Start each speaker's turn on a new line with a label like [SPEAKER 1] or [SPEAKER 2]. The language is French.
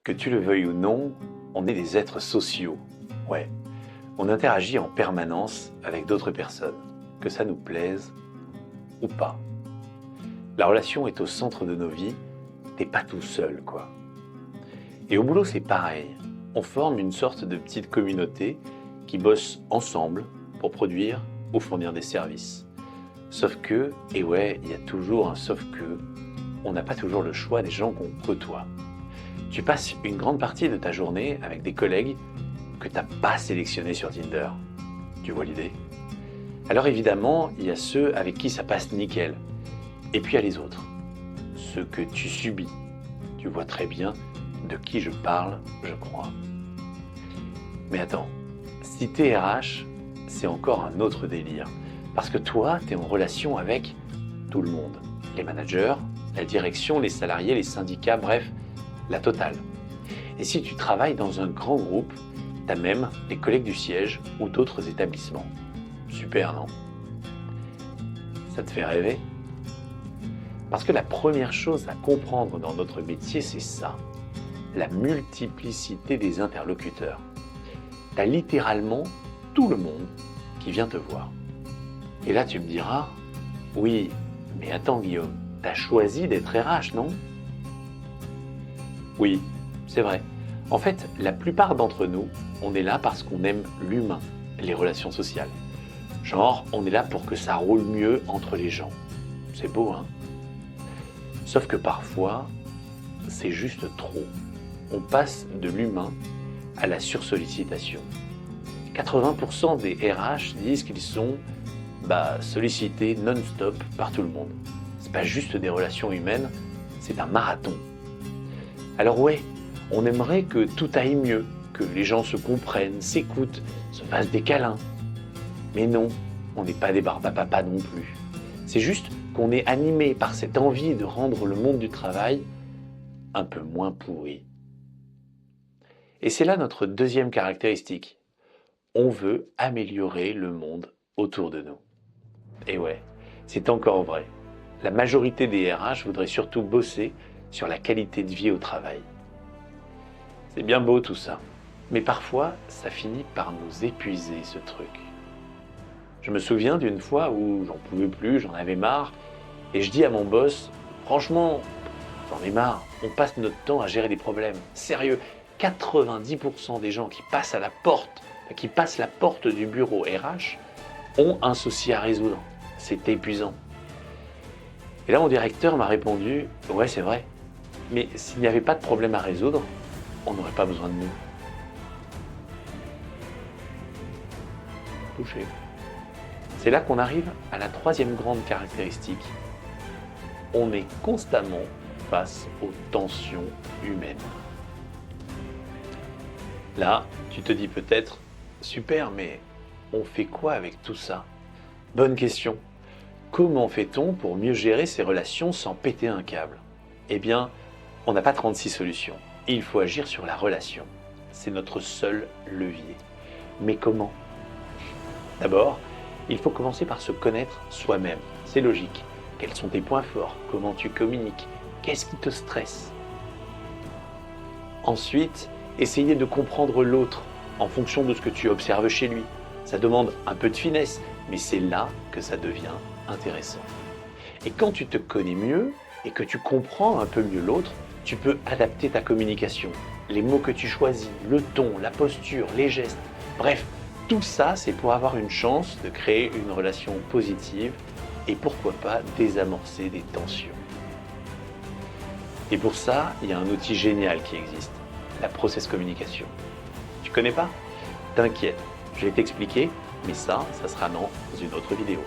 [SPEAKER 1] Que tu le veuilles ou non, on est des êtres sociaux. Ouais, on interagit en permanence avec d'autres personnes, que ça nous plaise ou pas. La relation est au centre de nos vies, t'es pas tout seul, quoi. Et au boulot, c'est pareil. On forme une sorte de petite communauté qui bosse ensemble pour produire ou fournir des services. Sauf que, et ouais, il y a toujours un sauf que, on n'a pas toujours le choix des gens qu'on côtoie. Tu passes une grande partie de ta journée avec des collègues que tu n'as pas sélectionnés sur Tinder. Tu vois l'idée? Alors évidemment, il y a ceux avec qui ça passe nickel. Et puis il y a les autres. Ceux que tu subis. Tu vois très bien de qui je parle, je crois. Mais attends, si t'es RH, c'est encore un autre délire. Parce que toi, tu es en relation avec tout le monde. Les managers, la direction, les salariés, les syndicats, bref, la totale. Et si tu travailles dans un grand groupe, tu as même les collègues du siège ou d'autres établissements. Super, non? Ça te fait rêver? Parce que la première chose à comprendre dans notre métier, c'est ça. La multiplicité des interlocuteurs. Tu as littéralement tout le monde qui vient te voir. Et là, tu me diras, oui, mais attends Guillaume, t'as choisi d'être RH, non? Oui, c'est vrai. En fait, la plupart d'entre nous, on est là parce qu'on aime l'humain, les relations sociales. Genre, on est là pour que ça roule mieux entre les gens. C'est beau, hein? Sauf que parfois, c'est juste trop. On passe de l'humain à la sursollicitation. 80% des RH disent qu'ils sont sollicités non-stop par tout le monde. C'est pas juste des relations humaines, c'est un marathon. Alors ouais, on aimerait que tout aille mieux, que les gens se comprennent, s'écoutent, se fassent des câlins. Mais non, on n'est pas des barbapapas non plus. C'est juste qu'on est animé par cette envie de rendre le monde du travail un peu moins pourri. Et c'est là notre deuxième caractéristique. On veut améliorer le monde autour de nous. Et ouais, c'est encore vrai. La majorité des RH voudraient surtout bosser sur la qualité de vie au travail. C'est bien beau tout ça, mais parfois ça finit par nous épuiser ce truc. Je me souviens d'une fois où j'en pouvais plus, j'en avais marre, et je dis à mon boss, franchement, j'en ai marre, on passe notre temps à gérer des problèmes. Sérieux, 90% des gens qui passent la porte du bureau RH ont un souci à résoudre. C'est épuisant. Et là, mon directeur m'a répondu, ouais, c'est vrai, mais s'il n'y avait pas de problème à résoudre, on n'aurait pas besoin de nous. Touché. C'est là qu'on arrive à la troisième grande caractéristique. On est constamment face aux tensions humaines. Là, tu te dis peut-être, super, mais on fait quoi avec tout ça? Bonne question. Comment fait-on pour mieux gérer ces relations sans péter un câble? Eh bien, on n'a pas 36 solutions. Il faut agir sur la relation. C'est notre seul levier. Mais comment? D'abord, il faut commencer par se connaître soi-même. C'est logique. Quels sont tes points forts? Comment tu communiques? Qu'est-ce qui te stresse? Ensuite, essayer de comprendre l'autre en fonction de ce que tu observes chez lui. Ça demande un peu de finesse, mais c'est là que ça devient intéressant. Et quand tu te connais mieux et que tu comprends un peu mieux l'autre, tu peux adapter ta communication, les mots que tu choisis, le ton, la posture, les gestes. Bref, tout ça, c'est pour avoir une chance de créer une relation positive et pourquoi pas désamorcer des tensions. Et pour ça, il y a un outil génial qui existe, la process communication. Tu connais pas? T'inquiète, je vais t'expliquer, mais ça sera dans une autre vidéo.